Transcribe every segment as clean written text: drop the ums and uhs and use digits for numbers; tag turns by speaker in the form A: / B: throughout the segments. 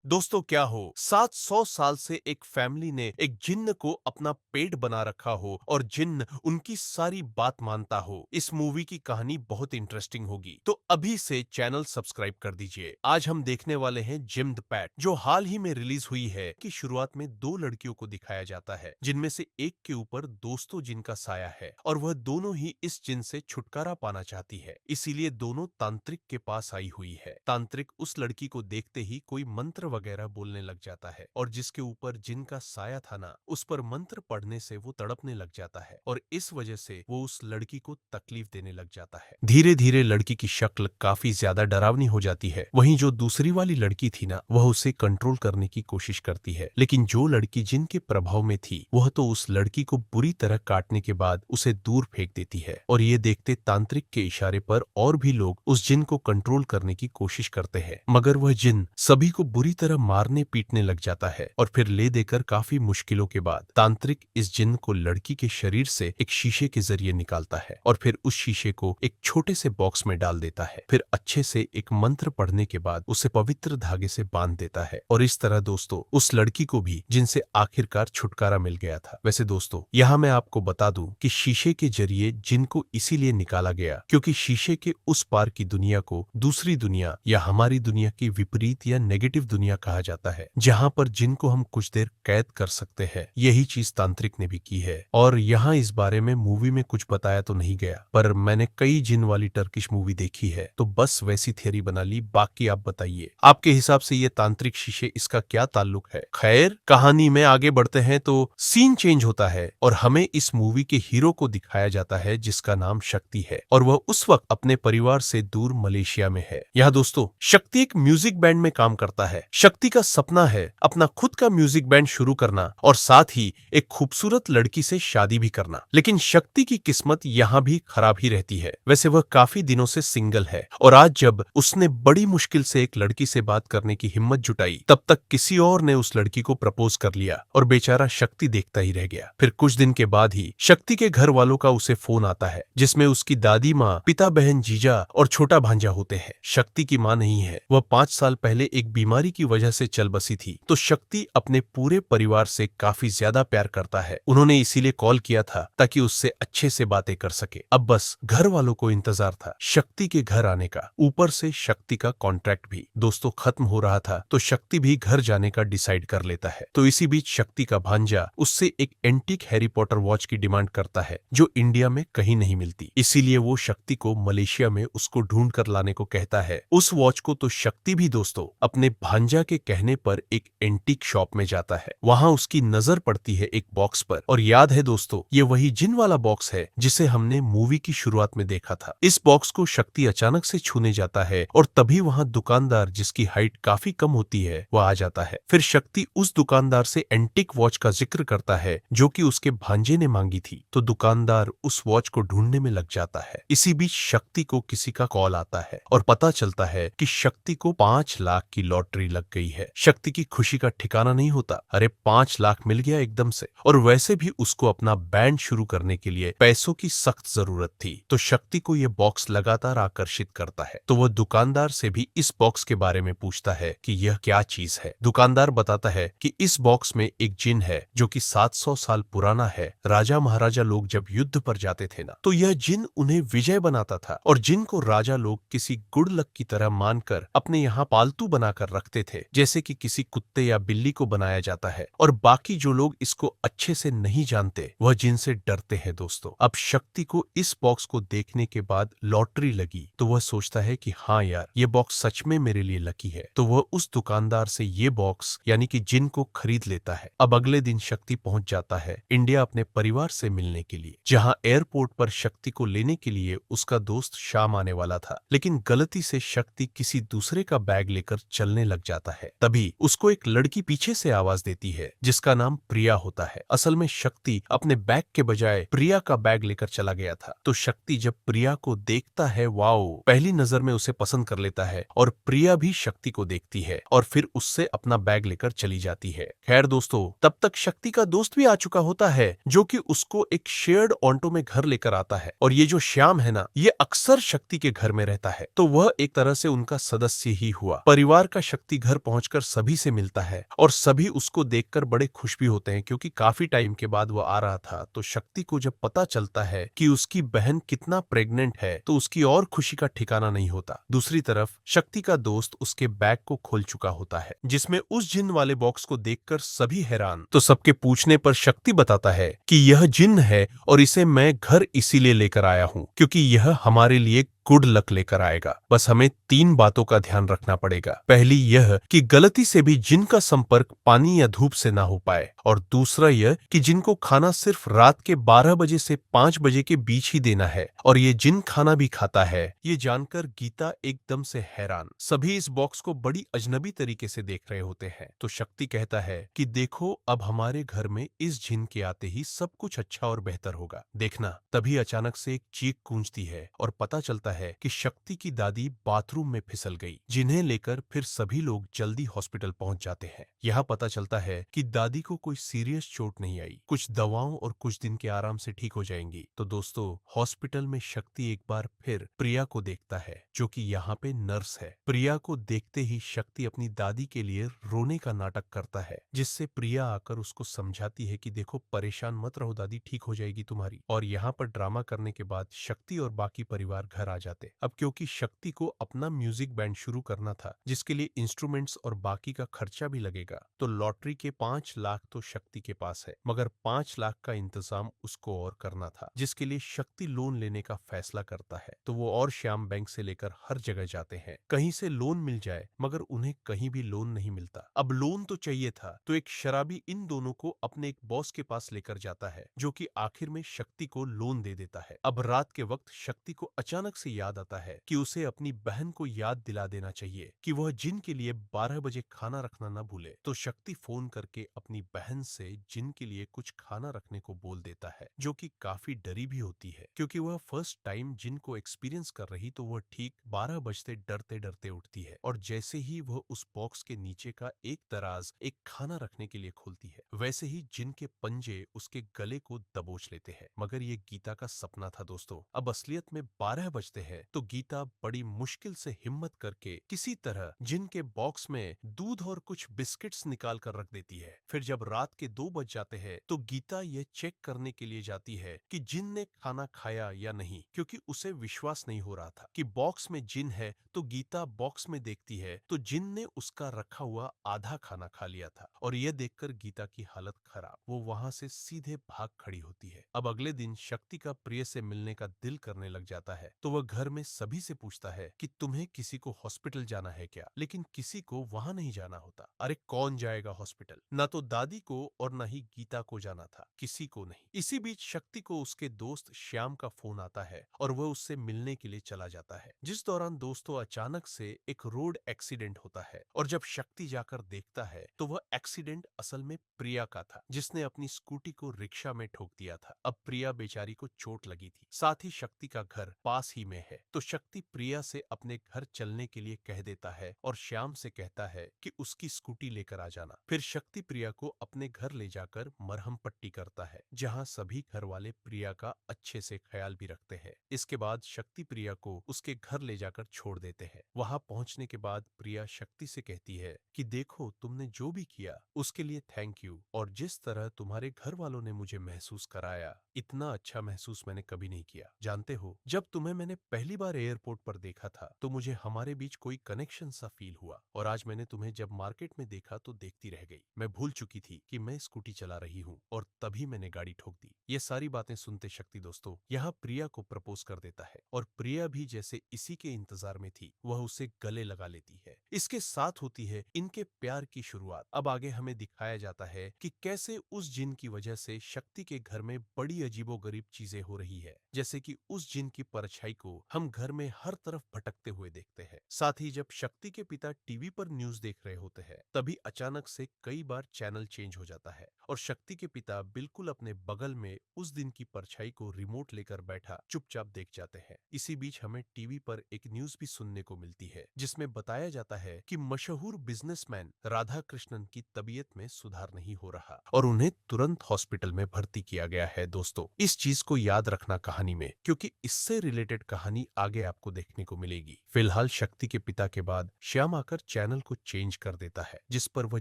A: दोस्तों क्या हो 700 साल से एक फैमिली ने एक जिन्न को अपना पेट बना रखा हो और जिन्न उनकी सारी बात मानता हो। इस मूवी की कहानी बहुत इंटरेस्टिंग होगी, तो अभी से चैनल सब्सक्राइब कर दीजिए। आज हम देखने वाले हैं जिम द पैट, जो हाल ही में रिलीज हुई है। कि शुरुआत में दो लड़कियों को दिखाया जाता है, जिनमें से एक के ऊपर दोस्तों जिन का साया है और वह दोनों ही इस जिन से छुटकारा पाना चाहती है। इसीलिए दोनों तांत्रिक के पास आई हुई है। तांत्रिक उस लड़की को देखते ही कोई मंत्र वगैरह बोलने लग जाता है और जिसके ऊपर जिन का साया था ना, उस पर मंत्र पढ़ने से वो तड़पने लग जाता है और इस वजह से वो उस लड़की को तकलीफ देने लग जाता है। धीरे धीरे लड़की की शक्ल काफी ज्यादा डरावनी हो जाती है। वहीं जो दूसरी वाली लड़की थी ना, वह उसे कंट्रोल करने की कोशिश करती है, लेकिन जो लड़की जिन के प्रभाव में थी वह तो उस लड़की को बुरी तरह काटने के बाद उसे दूर फेंक देती है। और ये देखते तांत्रिक के इशारे पर और भी लोग उस जिन को कंट्रोल करने की कोशिश करते हैं, मगर वह जिन सभी को बुरी तरह मारने पीटने लग जाता है। और फिर ले देकर काफी मुश्किलों के बाद तांत्रिक इस जिन को लड़की के शरीर से एक शीशे के जरिए निकालता है और फिर उस शीशे को एक छोटे से बॉक्स में डाल देता है। फिर अच्छे से एक मंत्र पढ़ने के बाद उसे पवित्र धागे से बांध देता है और इस तरह दोस्तों उस लड़की को भी जिनसे आखिरकार छुटकारा मिल गया था। वैसे दोस्तों यहाँ मैं आपको बता दूं कि शीशे के जरिए जिन को इसीलिए निकाला गया क्योंकि शीशे के उस पार की दुनिया को दूसरी दुनिया या हमारी दुनिया की विपरीत या नेगेटिव दुनिया कहा जाता है, जहाँ पर जिन को हम कुछ देर कैद कर सकते हैं। यही चीज तांत्रिक ने भी की है और यहाँ इस बारे में मूवी में कुछ बताया तो नहीं गया, पर मैंने कई जिन वाली टर्किश मूवी देखी है तो बस वैसी थियरी बना ली। बाकी आप बताइए, आपके हिसाब से ये तांत्रिक शीशे इसका क्या ताल्लुक है। खैर, कहानी में आगे बढ़ते हैं तो सीन चेंज होता है और हमें इस मूवी के हीरो को दिखाया जाता है जिसका नाम शक्ति है और वह उस वक्त अपने परिवार से दूर मलेशिया में है। यहाँ दोस्तों शक्ति एक म्यूजिक बैंड में काम करता है। शक्ति का सपना है अपना खुद का म्यूजिक बैंड शुरू करना और साथ ही एक खूबसूरत लड़की से शादी भी करना, लेकिन शक्ति की किस्मत यहाँ भी खराब ही रहती है। वैसे वह काफी दिनों से सिंगल है और आज जब उसने बड़ी मुश्किल से एक लड़की से बात करने की हिम्मत जुटाई, तब तक किसी और ने उस लड़की को प्रपोज कर लिया और बेचारा शक्ति देखता ही रह गया। फिर कुछ दिन के बाद ही शक्ति के घर वालों का उसे फोन आता है, जिसमें उसकी दादी माँ, पिता, बहन, जीजा और छोटा भांजा होते हैं। शक्ति की माँ नहीं है, वह 5 साल पहले एक बीमारी की वजह से चल बसी थी, तो शक्ति अपने पूरे परिवार से काफी ज्यादा प्यार करता है। उन्होंने इसीलिए कॉल किया था ताकि उससे अच्छे से बातें कर सके। अब बस घर वालों को इंतजार था शक्ति के घर आने का। ऊपर से शक्ति का कॉन्ट्रैक्ट भी दोस्तों खत्म हो रहा था, तो शक्ति भी घर जाने का डिसाइड कर लेता है। तो इसी बीच शक्ति का भांजा उससे एक एंटीक हैरी पॉटर वॉच की डिमांड करता है, जो इंडिया में कहीं नहीं मिलती। इसीलिए वो शक्ति को मलेशिया में उसको ढूंढ कर लाने को कहता है। उस वॉच को तो शक्ति भी दोस्तों अपने भांजा के कहने पर एक एंटीक शॉप में जाता है। वहां उसकी नजर पड़ती है एक बॉक्स पर, और याद है दोस्तों ये वही जिन वाला बॉक्स है जिसे हमने मूवी की शुरुआत में देखा था। इस बॉक्स को शक्ति अचानक से छूने जाता है और तभी वहां दुकानदार, जिसकी हाइट काफी कम होती है, वह आ जाता है। फिर शक्ति उस दुकानदार से एंटीक वॉच का जिक्र करता है जो कि उसके भांजे ने मांगी थी, तो दुकानदार उस वॉच को ढूंढने में लग जाता है। इसी बीच शक्ति को किसी का कॉल आता है और पता चलता है कि शक्ति को 5 लाख की लॉटरी लग गई है। शक्ति की खुशी का ठिकाना नहीं होता। अरे 5 लाख मिल गया एकदम से, और वैसे भी उसको अपना बैंड शुरू करने के लिए पैसों की सख्त जरूरत थी। तो शक्ति को यह बॉक्स लगातार आकर्षित करता है, तो वह दुकानदार से भी इस बॉक्स के बारे में पूछता है कि यह क्या चीज है। दुकानदार बताता है कि इस बॉक्स में एक जिन है जो कि 700 साल पुराना है। राजा महाराजा लोग जब युद्ध पर जाते थे ना, तो यह जिन उन्हें विजय बनाता था, और जिन को राजा लोग किसी गुड लक की तरह मानकर अपने यहाँ पालतू बनाकर रखते थे, जैसे कि किसी कुत्ते या बिल्ली को बनाया जाता है। और बाकी जो लोग इसको अच्छे से नहीं जानते, वह जिन से डरते हैं दोस्तों। अब शक्ति को इस बॉक्स को देखने के बाद लॉटरी लगी, तो वह सोचता है कि हाँ यार, ये बॉक्स सच में मेरे लिए लकी है। तो वह उस दुकानदार से ये बॉक्स यानी कि जिन को खरीद लेता है। अब अगले दिन शक्ति पहुंच जाता है इंडिया अपने परिवार से मिलने के लिए, जहां एयरपोर्ट पर शक्ति को लेने के लिए उसका दोस्त शाम आने वाला था, लेकिन गलती से शक्ति किसी दूसरे का बैग लेकर चलने लग जाता है। तभी उसको एक लड़की पीछे से आवाज देती है, जिसका नाम प्रिया होता है। असल में शक्ति अपने बैग के बजाय प्रिया का बैग लेकर चला गया था। तो शक्ति जब प्रिया को देखता है, वाओ, पहली नजर में उसे पसंद कर लेता है, और प्रिया भी शक्ति को देखती है और फिर उससे अपना बैग लेकर चली जाती है। खैर दोस्तों, तब तक शक्ति का दोस्त भी आ चुका होता है, जो कि उसको एक शेयर्ड ऑटो में घर लेकर आता है। और ये जो श्याम है ना, ये अक्सर शक्ति के घर में रहता है, तो वह एक तरह से उनका सदस्य ही हुआ। परिवार का शक्ति घर घर पहुंचकर सभी से मिलता है और सभी उसको देखकर बड़े खुश भी होते हैं क्योंकि काफी टाइम के बाद वो आ रहा था। तो शक्ति को जब पता चलता है कि उसकी बहन कितना प्रेग्नेंट है तो उसकी और खुशी का ठिकाना नहीं होता। दूसरी तरफ शक्ति का दोस्त उसके बैग को खोल चुका होता है जिसमें उस जिन वाले बॉक्स को देखकर सभी हैरान। तो सबके पूछने पर शक्ति बताता है कि यह जिन है और इसे मैं घर इसीलिए लेकर आया हूं क्योंकि यह हमारे लिए गुड लक लेकर आएगा। बस हमें 3 बातों का ध्यान रखना पड़ेगा। पहली यह कि गलती से भी जिन का संपर्क पानी या धूप से ना हो पाए और दूसरा यह कि जिनको खाना सिर्फ रात के 12 बजे से 5 बजे के बीच ही देना है और ये जिन खाना भी खाता है। ये जानकर गीता एकदम से हैरान। सभी इस बॉक्स को बड़ी अजनबी तरीके से देख रहे होते हैं। तो शक्ति कहता है कि देखो अब हमारे घर में इस जिन के आते ही सब कुछ अच्छा और बेहतर होगा। देखना तभी अचानक से एक चीख गूंजती है और पता चलता है कि शक्ति की दादी बाथरूम में फिसल गई, जिन्हें लेकर फिर सभी लोग जल्दी हॉस्पिटल पहुंच जाते हैं। यहाँ पता चलता है कि दादी को कोई सीरियस चोट नहीं आई, कुछ दवाओं और कुछ दिन के आराम से ठीक हो जाएंगी। तो दोस्तों हॉस्पिटल में शक्ति एक बार फिर प्रिया को देखता है जो कि यहाँ पे नर्स है। प्रिया को देखते ही शक्ति अपनी दादी के लिए रोने का नाटक करता है जिससे प्रिया आकर उसको समझाती है कि देखो परेशान मत रहो दादी, ठीक हो जाएगी तुम्हारी। और यहाँ पर ड्रामा करने के बाद शक्ति और बाकी परिवार घर आ जाते। अब क्योंकि शक्ति को अपना म्यूजिक बैंड शुरू करना था जिसके लिए इंस्ट्रूमेंट्स और बाकी का खर्चा भी लगेगा, तो लॉटरी के 5 लाख तो शक्ति के पास है मगर 5 लाख का इंतजाम उसको और करना था जिसके लिए शक्ति लोन लेने का फैसला करता है। तो वो और श्याम बैंक से लेकर हर जगह जाते हैं, कहीं से लोन मिल जाए, मगर उन्हें कहीं भी लोन नहीं मिलता। अब लोन तो चाहिए था तो एक शराबी इन दोनों को अपने एक बॉस के पास लेकर जाता है जो कि आखिर में शक्ति को लोन दे देता है। अब रात के वक्त शक्ति को अचानक से याद आता है कि उसे अपनी बहन को याद दिला देना चाहिए कि वह जिन के लिए 12 बजे खाना रखना न भूले। तो शक्ति फोन करके अपनी बहन से जिन के लिए कुछ खाना रखने को बोल देता है जो कि काफी डरी भी होती है क्योंकि वह फर्स्ट टाइम जिन को एक्सपीरियंस कर रही। तो वह ठीक 12 बजते डरते डरते उठती है और जैसे ही वह उस बॉक्स के नीचे का एक दराज एक खाना रखने के लिए खोलती है वैसे ही जिन के पंजे उसके गले को दबोच लेते हैं। मगर ये गीता का सपना था दोस्तों। अब असलियत में 12 बजते हैं तो गीता बड़ी मुश्किल से हिम्मत करके किसी तरह जिन के बॉक्स में दूध और कुछ बिस्किट्स निकाल कर रख देती है। फिर जब रात के 2 बज जाते हैं तो गीता ये चेक करने के लिए जाती है कि जिन ने खाना खाया या नहीं क्योंकि उसे विश्वास नहीं हो रहा था कि बॉक्स में जिन है। तो गीता बॉक्स में देखती है तो जिन ने उसका रखा हुआ आधा खाना खा लिया था और यह देखकर गीता की हालत खराब, वो वहां से सीधे भाग खड़ी होती है। अब अगले दिन शक्ति का प्रिय से मिलने का दिल करने लग जाता है तो वह घर में सभी से पूछता है कि तुम्हें किसी को हॉस्पिटल जाना है क्या, लेकिन किसी को वहां नहीं जाना होता। अरे कौन जाएगा हॉस्पिटल, ना तो दादी को और ना ही गीता को जाना था, किसी को नहीं। इसी बीच शक्ति को उसके दोस्त श्याम का फोन आता है और वह उससे मिलने के लिए चला जाता है। जिस दौरान दोस्तों अचानक से एक रोड एक्सीडेंट होता है और जब शक्ति जाकर देखता है तो वह एक्सीडेंट असल में प्रिया का था जिसने अपनी स्कूटी को रिक्शा में ठोक दिया था। अब प्रिया बेचारी को चोट लगी थी, साथ ही शक्ति का घर पास ही में है। तो शक्ति प्रिया से अपने घर चलने के लिए कह देता है और श्याम से कहता है कि उसकी स्कूटी लेकर आ जाना। फिर शक्ति प्रिया को अपने घर ले जाकर मरहम पट्टी करता है जहां सभी घर वाले प्रिया का अच्छे से ख्याल भी रखते हैं। इसके बाद शक्ति प्रिया को उसके घर ले जाकर छोड़ देते हैं। वहां पहुंचने के बाद प्रिया शक्ति से कहती है कि देखो तुमने जो भी किया उसके लिए थैंक यू, और जिस तरह तुम्हारे घर वालों ने मुझे महसूस कराया इतना अच्छा महसूस मैंने कभी नहीं किया। जानते हो जब तुम्हें मैंने पहली बार एयरपोर्ट पर देखा था तो मुझे हमारे बीच कोई कनेक्शन सा फील हुआ, और आज मैंने तुम्हें जब मार्केट में देखा तो देखती रह गई। मैं भूल चुकी थी कि मैं स्कूटी चला रही हूँ और तभी मैंने गाड़ी ठोक दी। ये सारी बातें सुनते शक्ति दोस्तों यहाँ प्रिया को प्रपोज कर देता है और प्रिया भी जैसे इसी के इंतजार में थी वह उसे गले लगा लेती है। इसके साथ होती है इनके प्यार की शुरुआत। अब आगे हमें दिखाया जाता है कि कैसे उस जिन की वजह से शक्ति के घर में बड़ी अजीबोगरीब चीजें हो रही है, जैसे कि उस जिन की परछाई को हम घर में हर तरफ भटकते हुए देखते हैं। साथ ही जब शक्ति के पिता टीवी पर न्यूज देख रहे होते हैं तभी अचानक से कई बार चैनल चेंज हो जाता है और शक्ति के पिता बिल्कुल अपने बगल में उस दिन की परछाई को रिमोट लेकर बैठा चुपचाप देख जाते हैं। इसी बीच हमें टीवी पर एक न्यूज भी सुनने को मिलती है जिसमें बताया जाता है कि मशहूर बिजनेसमैन राधा कृष्णन की तबीयत में सुधार नहीं हो रहा और उन्हें तुरंत हॉस्पिटल में भर्ती किया गया है। दोस्तों इस चीज को याद रखना कहानी में, क्योंकि इससे रिलेटेड कहानी कहानी आगे आपको देखने को मिलेगी। फिलहाल शक्ति के पिता के बाद श्याम आकर चैनल को चेंज कर देता है, जिस पर वह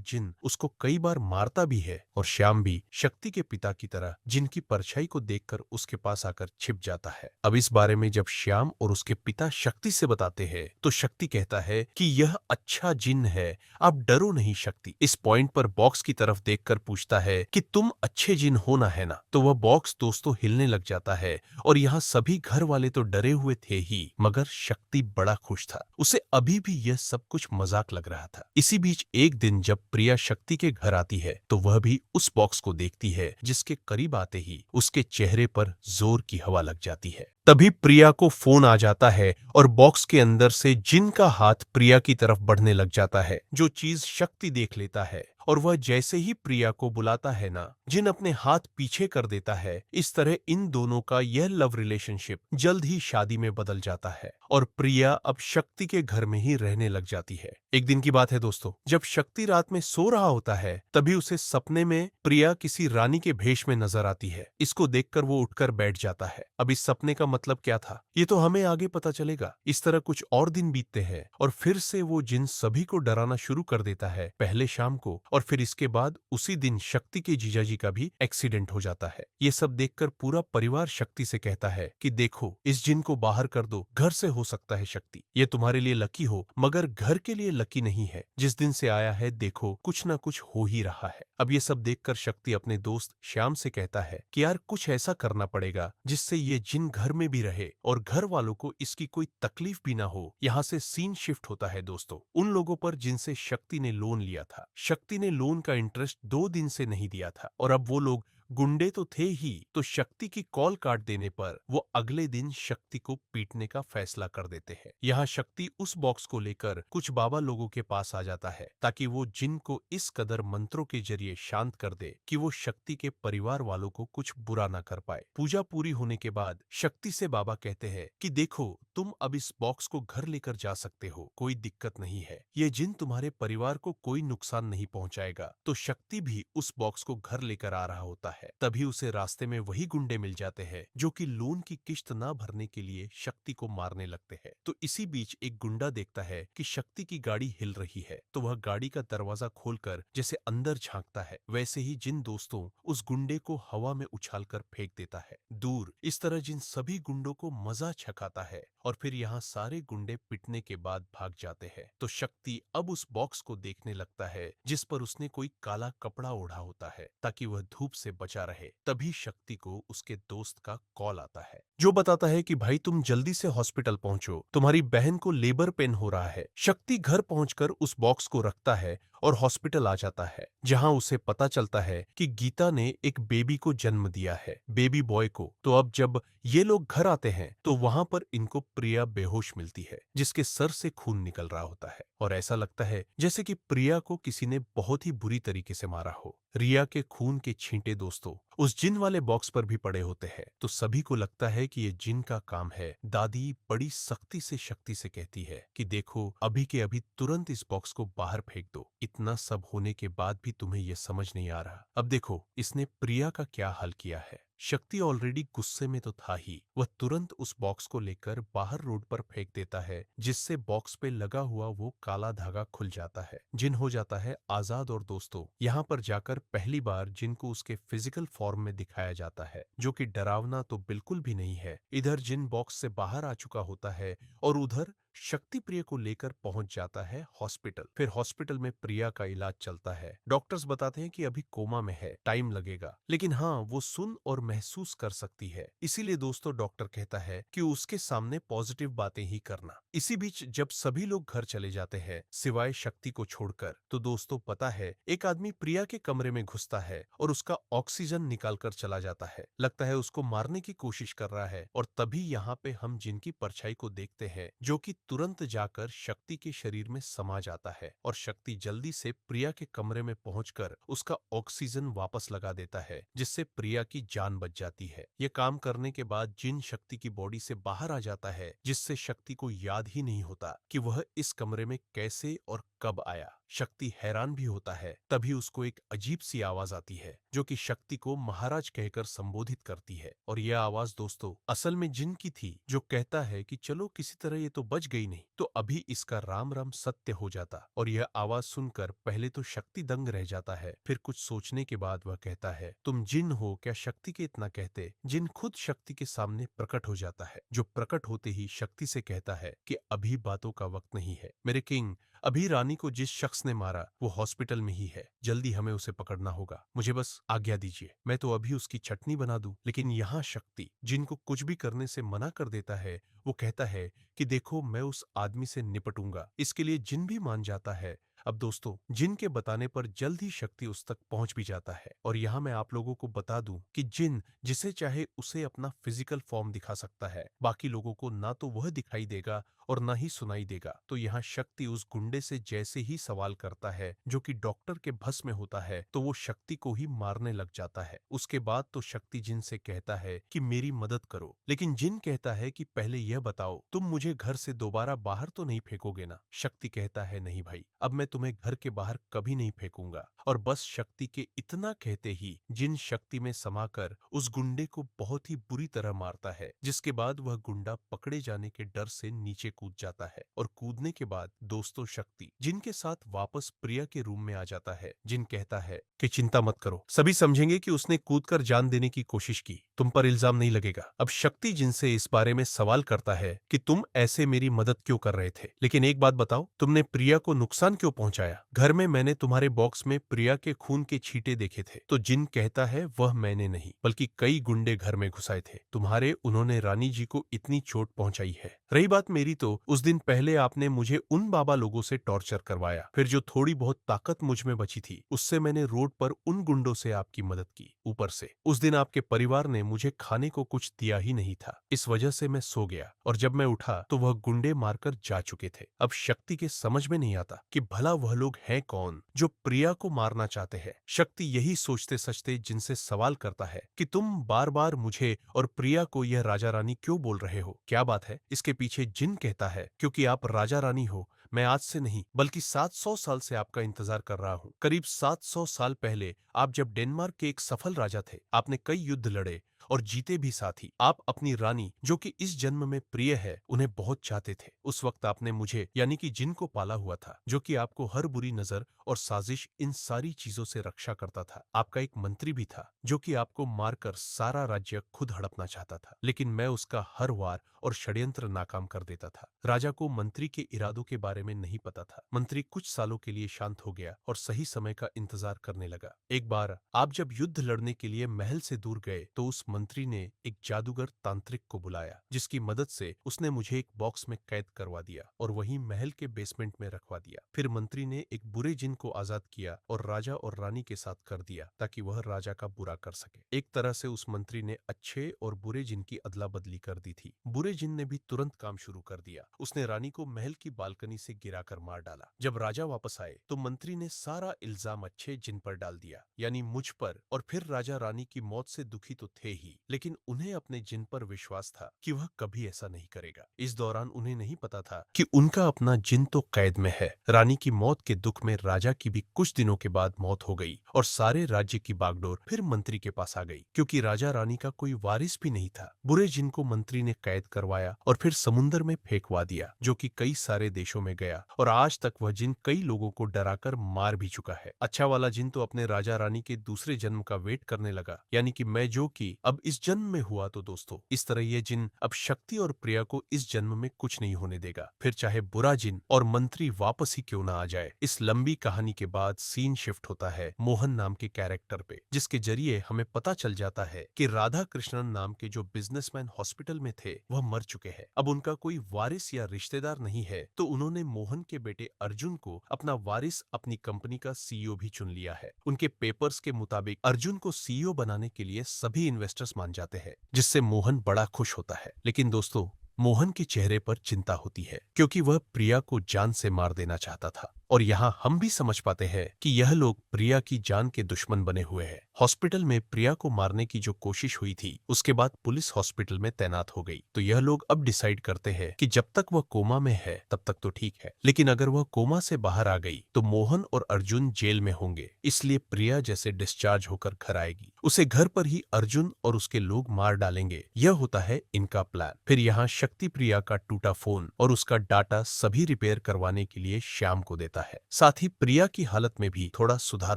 A: जिन उसको कई बार मारता भी है और श्याम भी शक्ति के पिता की तरह जिन की परछाई को देखकर उसके पास आकर छिप जाता है। अब इस बारे में जब श्याम और उसके पिता शक्ति से बताते हैं तो शक्ति कहता है कि यह अच्छा जिन है, आप डरो नहीं। शक्ति इस पॉइंट पर बॉक्स की तरफ देखकर पूछता है कि तुम अच्छे जिन हो ना, है ना? तो वह बॉक्स दोस्तों हिलने लग जाता है और यहाँ सभी घर वाले तो डरे हुए थे ही, मगर शक्ति बड़ा खुश था। उसे अभी भी यह सब कुछ मजाक लग रहा था। इसी बीच एक दिन जब प्रिया शक्ति के घर आती है तो वह भी उस बॉक्स को देखती है, जिसके करीब आते ही उसके चेहरे पर जोर की हवा लग जाती है। तभी प्रिया को फोन आ जाता है और बॉक्स के अंदर से जिन का हाथ प्रिया की तरफ बढ़ने लग जाता है, जो चीज शक्ति देख लेता है और वह जैसे ही प्रिया को बुलाता है ना, जिन अपने हाथ पीछे कर देता है। इस तरह इन दोनों का यह लव रिलेशनशिप जल्द ही शादी में बदल जाता है और प्रिया अब शक्ति के घर में ही रहने लग जाती है। एक दिन की बात है दोस्तों, जब शक्ति रात में सो रहा होता है तभी उसे सपने में प्रिया किसी रानी के भेष में नजर आती है। इसको देखकर वो उठकर बैठ जाता है। अब इस सपने का मतलब क्या था, ये तो हमें आगे पता चलेगा। इस तरह कुछ और दिन बीतते हैं और फिर से वो जिन सभी को डराना शुरू कर देता है, पहले शाम को और फिर इसके बाद उसी दिन शक्ति के जीजाजी का भी एक्सीडेंट हो जाता है। ये सब देखकर पूरा परिवार शक्ति से कहता है कि देखो, इस जिन को बाहर कर दो, घर से हो सकता है शक्ति। ये तुम्हारे लिए लकी हो, मगर घर के लिए लकी नहीं है। जिस दिन से आया है देखो कुछ ना कुछ हो ही रहा है। अब ये सब देखकर शक्ति अपने दोस्त श्याम से कहता है कि यार कुछ ऐसा करना पड़ेगा जिससे ये जिन घर में भी रहे और घर वालों को इसकी कोई तकलीफ भी ना हो। यहाँ से सीन शिफ्ट होता है दोस्तों उन लोगों पर जिनसे शक्ति ने लोन लिया था। शक्ति ने लोन का इंटरेस्ट 2 दिन से नहीं दिया था और अब वो लोग गुंडे तो थे ही, तो शक्ति की कॉल काट देने पर वो अगले दिन शक्ति को पीटने का फैसला कर देते हैं। यहाँ शक्ति उस बॉक्स को लेकर कुछ बाबा लोगों के पास आ जाता है ताकि वो जिन को इस कदर मंत्रों के जरिए शांत कर दे कि वो शक्ति के परिवार वालों को कुछ बुरा ना कर पाए। पूजा पूरी होने के बाद शक्ति से बाबा कहते हैं कि देखो, तुम अब इस बॉक्स को घर लेकर जा सकते हो, कोई दिक्कत नहीं है। ये जिन तुम्हारे परिवार को कोई नुकसान नहीं पहुंचाएगा। तो शक्ति भी उस बॉक्स को घर लेकर आ रहा होता है, तभी उसे रास्ते में वही गुंडे मिल जाते हैं जो कि लोन की किश्त ना भरने के लिए शक्ति को मारने लगते हैं। तो इसी बीच एक गुंडा देखता है कि शक्ति की गाड़ी हिल रही है, तो वह गाड़ी का दरवाजा खोलकर जैसे अंदर झांकता है, वैसे ही जिन दोस्तों उस गुंडे को हवा में उछालकर फेंक देता है दूर। इस तरह जिन सभी गुंडों को मजा छकाता है और फिर यहाँ सारे गुंडे पिटने के बाद भाग जाते हैं। तो शक्ति अब उस बॉक्स को देखने लगता है जिस पर उसने कोई काला कपड़ा ओढ़ा होता है ताकि वह धूप से बचा रहे। तभी शक्ति को उसके दोस्त का कॉल आता है जो बताता है कि भाई तुम जल्दी से हॉस्पिटल पहुंचो, तुम्हारी बहन को लेबर पेन हो रहा है। शक्ति घर पहुंचकर उस बॉक्स को रखता है और हॉस्पिटल आ जाता है, जहां उसे पता चलता है कि गीता ने एक बेबी को जन्म दिया है, बेबी बॉय को। तो अब जब ये लोग घर आते हैं तो वहां पर इनको प्रिया बेहोश मिलती है, जिसके सर से खून निकल रहा होता है और ऐसा लगता है जैसे कि प्रिया को किसी ने बहुत ही बुरी तरीके से मारा हो। रिया के खून के छींटे दोस्तों उस जिन वाले बॉक्स पर भी पड़े होते हैं, तो सभी को लगता है कि ये जिन का काम है। दादी बड़ी सख्ती से शक्ति से कहती है कि देखो, अभी के अभी तुरंत इस बॉक्स को बाहर फेंक दो। इतना सब होने के बाद भी तुम्हें यह समझ नहीं आ रहा। अब देखो इसने प्रिया का क्या हाल किया है। शक्ति ऑलरेडी गुस्से में तो था ही, वह तुरंत उस बॉक्स को लेकर बाहर रोड पर फेंक देता है, जिससे बॉक्स पे लगा हुआ वो काला धागा खुल जाता है। जिन हो जाता है आजाद और दोस्तों यहाँ पर जाकर पहली बार जिन को उसके फिजिकल फॉर्म में दिखाया जाता है, जो कि डरावना तो बिल्कुल भी नहीं है। इधर जिन बॉक्स से बाहर आ चुका होता है और उधर शक्ति प्रिया को लेकर पहुंच जाता है हॉस्पिटल। फिर हॉस्पिटल में प्रिया का इलाज चलता है। डॉक्टर्स बताते हैं कि अभी कोमा में है, टाइम लगेगा, लेकिन हाँ वो सुन और महसूस कर सकती है। इसीलिए दोस्तों डॉक्टर कहता है कि उसके सामने पॉजिटिव बातें ही करना। इसी बीच जब सभी लोग घर चले जाते हैं सिवाय शक्ति को छोड़कर, तो दोस्तों पता है एक आदमी प्रिया के कमरे में घुसता है और उसका ऑक्सीजन निकाल कर चला जाता है। लगता है उसको मारने की कोशिश कर रहा है और तभी यहाँ पे हम जिनकी परछाई को देखते हैं, जो कि तुरंत जाकर शक्ति के शरीर में समा जाता है और शक्ति जल्दी से प्रिया के कमरे में पहुंचकर उसका ऑक्सीजन वापस लगा देता है, जिससे प्रिया की जान बच जाती है। ये काम करने के बाद जिन शक्ति की बॉडी से बाहर आ जाता है, जिससे शक्ति को याद ही नहीं होता कि वह इस कमरे में कैसे और कब आया। शक्ति हैरान भी होता है। तभी उसको एक अजीब सी आवाज आती है जो कि शक्ति को महाराज कहकर संबोधित करती है। और यह आवाज दोस्तों असल में जिन की थी, जो कहता है कि चलो किसी तरह ये तो बच गई नहीं, तो अभी इसका राम राम सत्य हो जाता। और यह आवाज सुनकर पहले तो शक्ति दंग रह जाता है, फिर कुछ सोचने के बाद वह कहता है, तुम जिन हो क्या शक्ति के इतना कहते? जिन खुद शक्ति के सामने प्रकट हो जाता है, जो प्रकट होते ही शक्ति से कहता है कि अभी बातों का वक्त नहीं है मेरे किंग। अभी रानी को जिस शख्स ने मारा वो हॉस्पिटल में ही है, जल्दी हमें उसे पकड़ना होगा। मुझे बस आज्ञा दीजिए, मैं तो अभी उसकी चटनी बना दूं। लेकिन यहाँ शक्ति जिनको कुछ भी करने से मना कर देता है, वो कहता है कि देखो मैं उस आदमी से निपटूंगा। इसके लिए जिन भी मान जाता है। अब दोस्तों जिन के बताने पर जल्द ही शक्ति उस तक पहुंच भी जाता है। और यहाँ मैं आप लोगों को बता दूं कि जिन जिसे चाहे उसे अपना फिजिकल फॉर्म दिखा सकता है, बाकी लोगों को ना तो वह दिखाई देगा और ना ही सुनाई देगा। तो यहाँ शक्ति उस गुंडे से जैसे ही सवाल करता है जो कि डॉक्टर के भस में होता है, तो वो शक्ति को ही मारने लग जाता है। उसके बाद तो शक्ति जिन से कहता है कि मेरी मदद करो, लेकिन जिन कहता है कि पहले यह बताओ तुम मुझे घर से दोबारा बाहर तो नहीं फेंकोगे ना? शक्ति कहता है नहीं भाई, अब मैं तुम्हें घर के बाहर कभी नहीं फेंकूंगा। और बस शक्ति के इतना कहते ही जिन शक्ति में समाकर उस गुंडे को बहुत ही बुरी तरह मारता है, जिसके बाद वह गुंडा पकड़े जाने के डर से नीचे कूद जाता है। और कूदने के बाद दोस्तों शक्ति जिनके साथ वापस प्रिया के रूम में आ जाता है। जिन कहता है कि चिंता मत करो, सभी समझेंगे कि उसने कूदकर जान देने की कोशिश की, तुम पर इल्जाम नहीं लगेगा। अब शक्ति जिनसे इस बारे में सवाल करता है कि तुम ऐसे मेरी मदद क्यों कर रहे थे, लेकिन एक बात बताओ, तुमने प्रिया को नुकसान क्यों पहुंचाया? घर में मैंने तुम्हारे बॉक्स में प्रिया के खून के छींटे देखे थे। तो जिन कहता है वह मैंने नहीं, बल्कि कई गुंडे घर में घुसाए थे तुम्हारे, उन्होंने रानी जी को इतनी चोट पहुंचाई है। रही बात मेरी, तो उस दिन पहले आपने मुझे उन बाबा लोगों से टॉर्चर करवाया, फिर जो थोड़ी बहुत ताकत मुझ में बची थी उससे मैंने रोड पर उन गुंडों से आपकी मदद की। ऊपर से उस दिन आपके परिवार ने मुझे खाने को कुछ दिया ही नहीं था, इस वजह से मैं सो गया और जब मैं उठा तो वह गुंडे मारकर जा चुके थे। अब शक्ति के समझ में नहीं आता कि भला वह लोग हैं कौन जो प्रिया को मारना चाहते हैं। शक्ति यही सोचते सचते जिनसे सवाल करता है कि तुम बार बार मुझे और प्रिया को यह राजा रानी क्यों बोल रहे हो, क्या बात है? इसके पीछे जिन कहता है क्योंकि आप राजा रानी हो, मैं आज से नहीं बल्कि 700 साल से आपका इंतजार कर रहा हूं। करीब 700 साल पहले आप जब डेनमार्क के एक सफल राजा थे, आपने कई युद्ध लड़े और जीते भी। साथ ही आप अपनी रानी जो कि इस जन्म में प्रिय है उन्हें बहुत चाहते थे। उस वक्त आपने मुझे यानी कि जिन को पाला हुआ था, जो कि आपको हर बुरी नजर और साजिश इन सारी चीजों से रक्षा करता था। आपका एक मंत्री भी था जो कि आपको मारकर सारा राज्य खुद हड़पना चाहता था, लेकिन मैं उसका हर वार और षड्यंत्र नाकाम कर देता था। राजा को मंत्री के इरादों के बारे में नहीं पता था। मंत्री कुछ सालों के लिए शांत हो गया और सही समय का इंतजार करने लगा। एक बार आप जब युद्ध लड़ने के लिए महल से दूर गए तो उस मंत्री ने एक जादूगर तांत्रिक को बुलाया, जिसकी मदद से उसने मुझे एक बॉक्स में कैद करवा दिया और वहीं महल के बेसमेंट में रखवा दिया। फिर मंत्री ने एक बुरे जिन को आजाद किया और राजा और रानी के साथ कर दिया ताकि वह राजा का बुरा कर सके। एक तरह से उस मंत्री ने अच्छे और बुरे जिन की अदला बदली कर दी थी। बुरे जिन ने भी तुरंत काम शुरू कर दिया। उसने रानी को महल की बालकनी से गिराकर मार डाला। जब राजा वापस आए तो मंत्री ने सारा इल्जाम अच्छे जिन पर डाल दिया, यानी मुझ पर। और फिर राजा रानी की मौत से दुखी तो थे ही, लेकिन उन्हें अपने जिन पर विश्वास था कि वह कभी ऐसा नहीं करेगा। इस दौरान उन्हें नहीं पता था कि उनका अपना जिन तो कैद में है। रानी की मौत के दुख में राजा की भी कुछ दिनों के बाद मौत हो गई और सारे राज्य की बागडोर फिर मंत्री के पास आ गई, क्योंकि राजा रानी का कोई वारिस भी नहीं था। बुरे जिन को मंत्री ने कैद करवाया और फिर समुन्दर में फेंकवा दिया, जो कि कई सारे देशों में गया और आज तक वह जिन कई लोगों को डराकर मार भी चुका है। अच्छा वाला जिन तो अपने राजा रानी के दूसरे जन्म का वेट करने लगा, यानी कि मैं जो कि अब इस जन्म में हुआ। तो दोस्तों इस तरह ये जिन अब शक्ति और प्रिया को इस जन्म में कुछ नहीं होने देगा, फिर चाहे बुरा जिन और मंत्री वापस ही क्यों ना आ जाए। इस लंबी कहानी के बाद सीन शिफ्ट होता है मोहन नाम के कैरेक्टर पे, जिसके जरिए हमें पता चल जाता है कि राधा कृष्णन नाम के जो बिजनेसमैन हॉस्पिटल में थे वह मर चुके हैं। अब उनका कोई वारिस या रिश्तेदार नहीं है, तो उन्होंने मोहन के बेटे अर्जुन को अपना वारिस, अपनी कंपनी का सीईओ भी चुन लिया है। उनके पेपर्स के मुताबिक अर्जुन को सीईओ बनाने के लिए सभी इन्वेस्टर्स मान जाते हैं, जिससे मोहन बड़ा खुश होता है। लेकिन दोस्तों मोहन के चेहरे पर चिंता होती है, क्योंकि वह प्रिया को जान से मार देना चाहता था। और यहाँ हम भी समझ पाते हैं कि यह लोग प्रिया की जान के दुश्मन बने हुए हैं। हॉस्पिटल में प्रिया को मारने की जो कोशिश हुई थी, उसके बाद पुलिस हॉस्पिटल में तैनात हो गई। तो यह लोग अब डिसाइड करते हैं कि जब तक वह कोमा में है तब तक तो ठीक है, लेकिन अगर वह कोमा से बाहर आ गई तो मोहन और अर्जुन जेल में होंगे। इसलिए प्रिया जैसे डिस्चार्ज होकर घर आएगी, उसे घर पर ही अर्जुन और उसके लोग मार डालेंगे। यह होता है इनका प्लान। फिर यहाँ शक्ति प्रिया का टूटा फोन और उसका डाटा सभी रिपेयर करवाने के लिए श्याम को देता है। साथ ही प्रिया की हालत में भी थोड़ा सुधार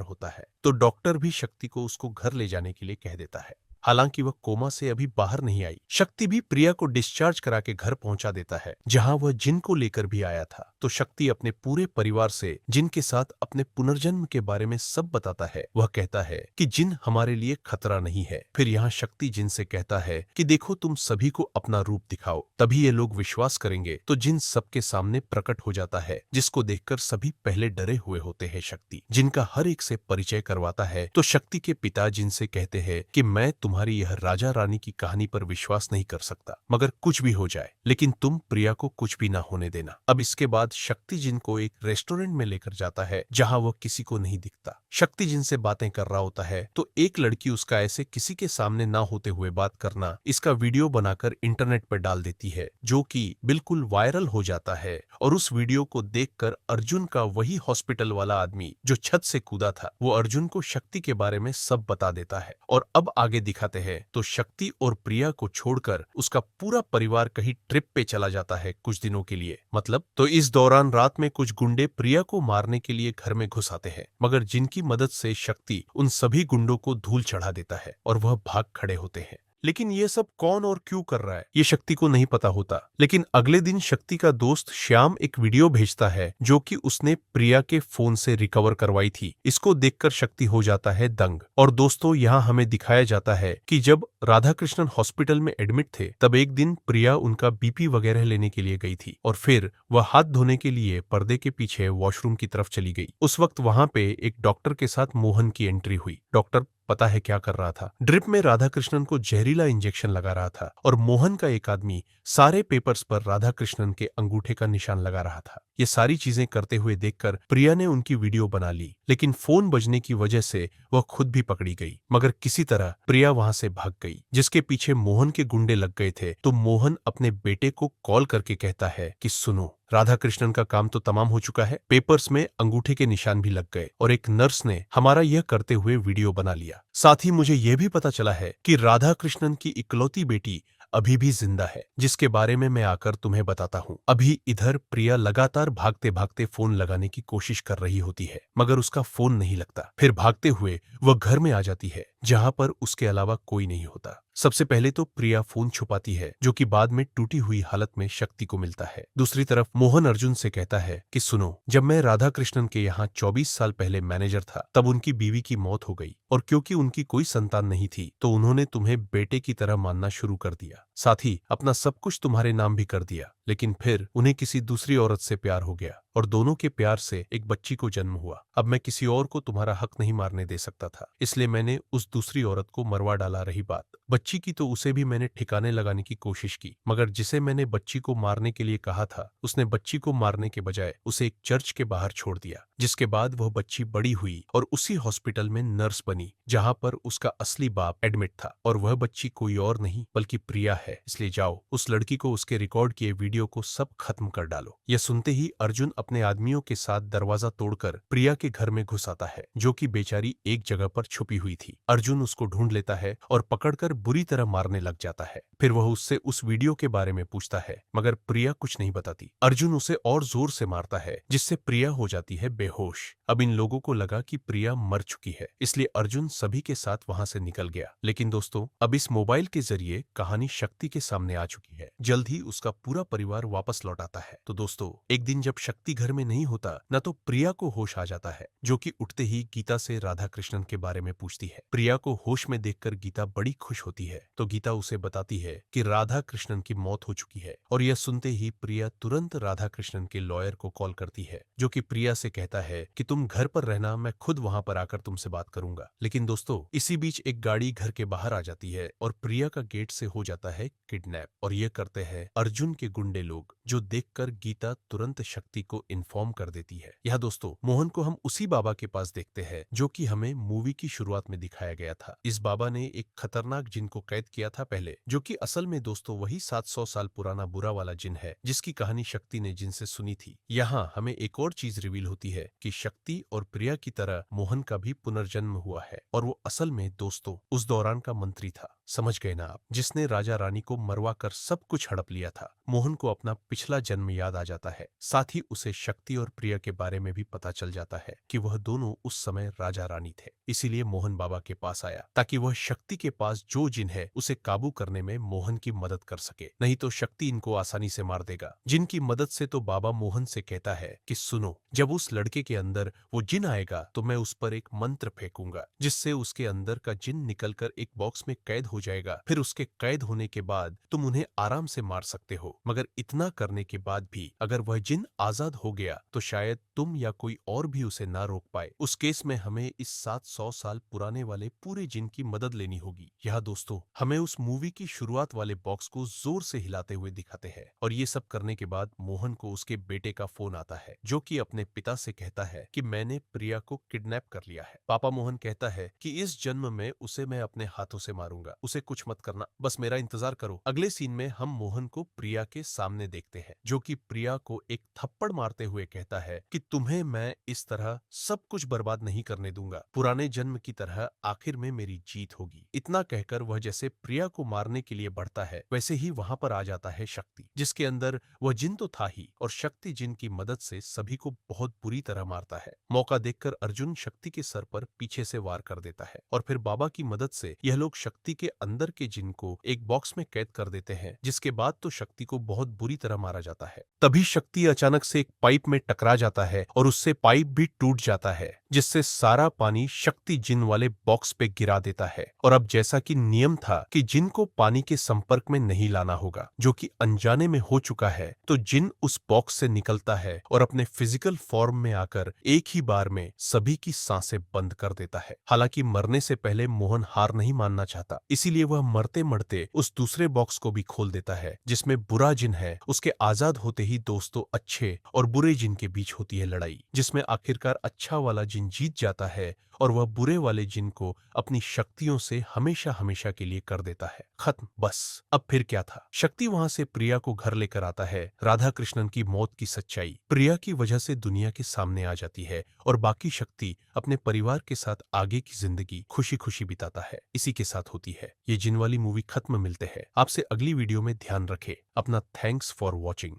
A: होता है, तो डॉक्टर भी शक्ति को उसको घर ले जाने के लिए कह देता है। हालांकि वह कोमा से अभी बाहर नहीं आई। शक्ति भी प्रिया को डिस्चार्ज करा के घर पहुंचा देता है, जहां वह जिन को लेकर भी आया था। तो शक्ति अपने पूरे परिवार से जिन के साथ अपने पुनर्जन्म के बारे में सब बताता है। वह कहता है कि जिन हमारे लिए खतरा नहीं है। फिर यहाँ शक्ति जिन से कहता है कि देखो, तुम सभी को अपना रूप दिखाओ, तभी ये लोग विश्वास करेंगे। तो जिन सबके सामने प्रकट हो जाता है, जिसको देखकर सभी पहले डरे हुए होते हैं। शक्ति जिनका हर एक से परिचय करवाता है। तो शक्ति के पिता जिनसे कहते हैं कि मैं तुम्हारी यह राजा रानी की कहानी पर विश्वास नहीं कर सकता, मगर कुछ भी हो जाए, लेकिन तुम प्रिया को कुछ भी ना होने देना। अब इसके बाद शक्ति जिन को एक रेस्टोरेंट में लेकर जाता है, जहां वह किसी को नहीं दिखता। शक्ति जिन से बातें कर रहा होता है, तो एक लड़की उसका ऐसे किसी के सामने ना होते हुए बात करना, इसका वीडियो बनाकर इंटरनेट पर डाल देती है, जो कि बिल्कुल वायरल हो जाता है। और उस वीडियो को देखकर अर्जुन का वही हॉस्पिटल वाला आदमी जो छत से कूदा था, वो अर्जुन को शक्ति के बारे में सब बता देता है। और अब आगे दिखाते हैं तो शक्ति और प्रिया को छोड़कर उसका पूरा परिवार कहीं ट्रिप पे चला जाता है कुछ दिनों के लिए। मतलब तो इस दौरान रात में कुछ गुंडे प्रिया को मारने के लिए घर में घुस आते हैं, मगर जिनकी मदद से शक्ति उन सभी गुंडों को धूल चढ़ा देता है और वह भाग खड़े होते हैं। लेकिन ये सब कौन और क्यों कर रहा है, ये शक्ति को नहीं पता होता। लेकिन अगले दिन शक्ति का दोस्त श्याम एक वीडियो भेजता है, जो कि उसने प्रिया के फोन से रिकवर करवाई थी। इसको देखकर शक्ति हो जाता है दंग। और दोस्तों, यहाँ हमें दिखाया जाता है कि जब राधा कृष्णन हॉस्पिटल में एडमिट थे, तब एक दिन प्रिया उनका बीपी वगैरह लेने के लिए गई थी, और फिर वह हाथ धोने के लिए पर्दे के पीछे वॉशरूम की तरफ चली गई। उस वक्त वहां पे एक डॉक्टर के साथ मोहन की एंट्री हुई। डॉक्टर पता है क्या कर रहा था? ड्रिप में राधा कृष्णन को जहरीला इंजेक्शन लगा रहा था, और मोहन का एक आदमी सारे पेपर्स पर राधा कृष्णन के अंगूठे का निशान लगा रहा था। ये सारी चीजें करते हुए देखकर प्रिया ने उनकी वीडियो बना ली, लेकिन फोन बजने की वजह से वह खुद भी पकड़ी गई। मगर किसी तरह प्रिया वहां से भाग गई, जिसके पीछे मोहन के गुंडे लग गए थे। तो मोहन अपने बेटे को कॉल करके कहता है कि सुनो, राधा कृष्णन का काम तो तमाम हो चुका है, पेपर्स में अंगूठे के निशान भी लग गए, और एक नर्स ने हमारा यह करते हुए वीडियो बना लिया। साथ ही मुझे यह भी पता चला है कि राधा कृष्णन की इकलौती बेटी अभी भी जिंदा है, जिसके बारे में मैं आकर तुम्हें बताता हूँ। अभी इधर प्रिया लगातार भागते भागते फोन लगाने की कोशिश कर रही होती है, मगर उसका फोन नहीं लगता। फिर भागते हुए वह घर में आ जाती है, जहां पर उसके अलावा कोई नहीं होता। सबसे पहले तो प्रिया फोन छुपाती है, जो कि बाद में टूटी हुई हालत में शक्ति को मिलता है। दूसरी तरफ मोहन अर्जुन से कहता है कि सुनो, जब मैं राधा कृष्णन के यहाँ 24 साल पहले मैनेजर था, तब उनकी बीवी की मौत हो गई, और क्योंकि उनकी कोई संतान नहीं थी, तो उन्होंने तुम्हें बेटे की तरह मानना शुरू कर दिया। साथ ही अपना सब कुछ तुम्हारे नाम भी कर दिया। लेकिन फिर उन्हें किसी दूसरी औरत से प्यार हो गया, और दोनों के प्यार से एक बच्ची को जन्म हुआ। अब मैं किसी और को तुम्हारा हक नहीं मारने दे सकता था, इसलिए मैंने उस दूसरी औरत को मरवा डाला। रही बात बच्ची की, तो उसे भी मैंने ठिकाने लगाने की कोशिश की, मगर जिसे मैंने बच्ची को मारने के लिए कहा था, उसने बच्ची को मारने के बजाय उसे एक चर्च के बाहर छोड़ दिया। जिसके बाद वह बच्ची बड़ी हुई और उसी हॉस्पिटल में नर्स बनी, जहां पर उसका असली बाप एडमिट था, और वह बच्ची कोई और नहीं बल्कि प्रिया है। इसलिए जाओ, उस लड़की को उसके रिकॉर्ड किए वीडियो को सब खत्म कर डालो। यह सुनते ही अर्जुन अपने आदमियों के साथ दरवाजा तोड़कर प्रिया के घर में घुस आता है, जो कि बेचारी एक जगह पर छुपी हुई थी। अर्जुन उसको ढूंढ लेता है और पकड़कर बुरी तरह मारने लग जाता है। फिर वह उससे उस वीडियो के बारे में पूछता है, मगर प्रिया कुछ नहीं बताती। अर्जुन उसे और जोर से मारता है, जिससे प्रिया हो जाती है बेहोश। अब इन लोगों को लगा कि प्रिया मर चुकी है, इसलिए अर्जुन सभी के साथ वहां से निकल गया। लेकिन दोस्तों, अब इस मोबाइल के जरिए कहानी शक्ति के सामने आ चुकी है। जल्द ही उसका पूरा परिवार वापस लौट आता है। तो दोस्तों, एक दिन जब शक्ति घर में नहीं होता, न तो प्रिया को होश आ जाता है, जो कि उठते ही गीता से राधा कृष्णन के बारे में पूछती है। प्रिया को होश में देखकर गीता बड़ी खुश होती है। तो गीता उसे बताती है कि राधा कृष्णन की मौत हो चुकी है, और यह सुनते ही प्रिया तुरंत राधा कृष्णन के लॉयर को कॉल करती है, जो कि प्रिया से कहता कहता है कि तुम घर पर रहना, मैं खुद वहां पर आकर तुमसे बात करूंगा। लेकिन दोस्तों, इसी बीच एक गाड़ी घर के बाहर आ जाती है और प्रिया का गेट से हो जाता है किडनैप। और ये करते हैं अर्जुन के गुंडे लोग, जो देखकर गीता तुरंत शक्ति को इन्फॉर्म कर देती है। यह दोस्तों, मोहन को हम उसी बाबा के पास देखते हैं जो कि हमें मूवी की शुरुआत में दिखाया गया था। इस बाबा ने एक खतरनाक जिन को कैद किया था पहले, जो कि असल में दोस्तों वही 700 साल पुराना बुरा वाला जिन है जिसकी कहानी शक्ति ने जिनसे सुनी थी। यहाँ हमें एक और चीज रिवील होती है कि शक्ति और प्रिया की तरह मोहन का भी पुनर्जन्म हुआ है और वो असल में दोस्तों उस दौरान का मंत्री था। समझ गए ना आप, जिसने राजा रानी को मरवा कर सब कुछ हड़प लिया था। मोहन को अपना पिछला जन्म याद आ जाता है। साथ ही उसे शक्ति और प्रिया के बारे में भी पता चल जाता है कि वह दोनों उस समय राजा रानी थे। इसीलिए मोहन बाबा के पास आया ताकि वह शक्ति के पास जो जिन है उसे काबू करने में मोहन की मदद कर सके, नहीं तो शक्ति इनको आसानी से मार देगा। जिनकी मदद से तो बाबा मोहन से कहता है कि सुनो, जब उस लड़के के अंदर वो जिन आएगा तो मैं उस पर एक मंत्र फेंकूंगा जिससे उसके अंदर का जिन निकलकर एक बॉक्स में कैद हो जाएगा। फिर उसके कैद होने के बाद तुम उन्हें आराम से मार सकते हो, मगर इतना करने के बाद भी अगर वह जिन आजाद हो गया तो शायद तुम या कोई और भी उसे ना रोक पाए। उस केस में हमें इस 700 साल पुराने वाले पूरे जिन की मदद लेनी होगी। यह दोस्तों हमें उस मूवी की शुरुआत वाले बॉक्स को जोर से हिलाते हुए दिखाते हैं। और ये सब करने के बाद मोहन को उसके बेटे का फोन आता है जो कि अपने पिता से कहता है कि मैंने प्रिया को किडनैप कर लिया है। पापा मोहन कहता है कि इस जन्म में उसे मैं अपने हाथों से मारूंगा, उसे कुछ मत करना, बस मेरा इंतजार करो। अगले सीन में हम मोहन को प्रिया के सामने देखते हैं जो कि प्रिया को एक थप्पड़ मारते हुए कहता है कि तुम्हें मैं इस तरह सब कुछ बर्बाद नहीं करने दूंगा, पुराने जन्म की तरह आखिर में मेरी जीत होगी। इतना कहकर वह जैसे प्रिया को मारने के लिए बढ़ता है वैसे ही वहां पर आ जाता है शक्ति, जिसके अंदर वह जिन तो था ही और शक्ति जिन की मदद से सभी को बहुत बुरी तरह मारता है। मौका देखकर अर्जुन शक्ति के सर पर पीछे से वार कर देता है और फिर बाबा की मदद से यह लोग शक्ति के अंदर के जिन को एक बॉक्स में कैद कर देते हैं, जिसके बाद तो शक्ति को बहुत बुरी तरह मारा जाता है। तभी शक्ति अचानक से एक पाइप में टकरा जाता है और उससे पाइप भी टूट जाता है, जिससे सारा पानी शक्ति जिन वाले बॉक्स पे गिरा देता है। और अब जैसा कि नियम था कि जिन को पानी के संपर्क में नहीं लाना होगा, जो कि अनजाने में हो चुका है, तो जिन उस बॉक्स से निकलता है और अपने फिजिकल फॉर्म में आकर एक ही बार में सभी की सांसें बंद कर देता है। हालांकि मरने से पहले मोहन हार नहीं मानना चाहता, इसीलिए वह मरते मरते उस दूसरे बॉक्स को भी खोल देता है जिसमें बुरा जिन है। उसके आजाद होते ही दोस्तों अच्छे और बुरे जिन के बीच होती है लड़ाई, जिसमें आखिरकार अच्छा वाला जिन जीत जाता है और वह बुरे वाले जिन को अपनी शक्तियों से हमेशा हमेशा के लिए कर देता है खत्म। बस अब फिर क्या था, शक्ति वहां से प्रिया को घर लेकर आता है। राधा कृष्णन की मौत की सच्चाई प्रिया की वजह से दुनिया के सामने आ जाती है और बाकी शक्ति अपने परिवार के साथ आगे की जिंदगी खुशी खुशी बिताता है। इसी के साथ होती है ये जिन वाली मूवी खत्म। मिलते हैं आपसे अगली वीडियो में, ध्यान रखें अपना। Thanks for watching.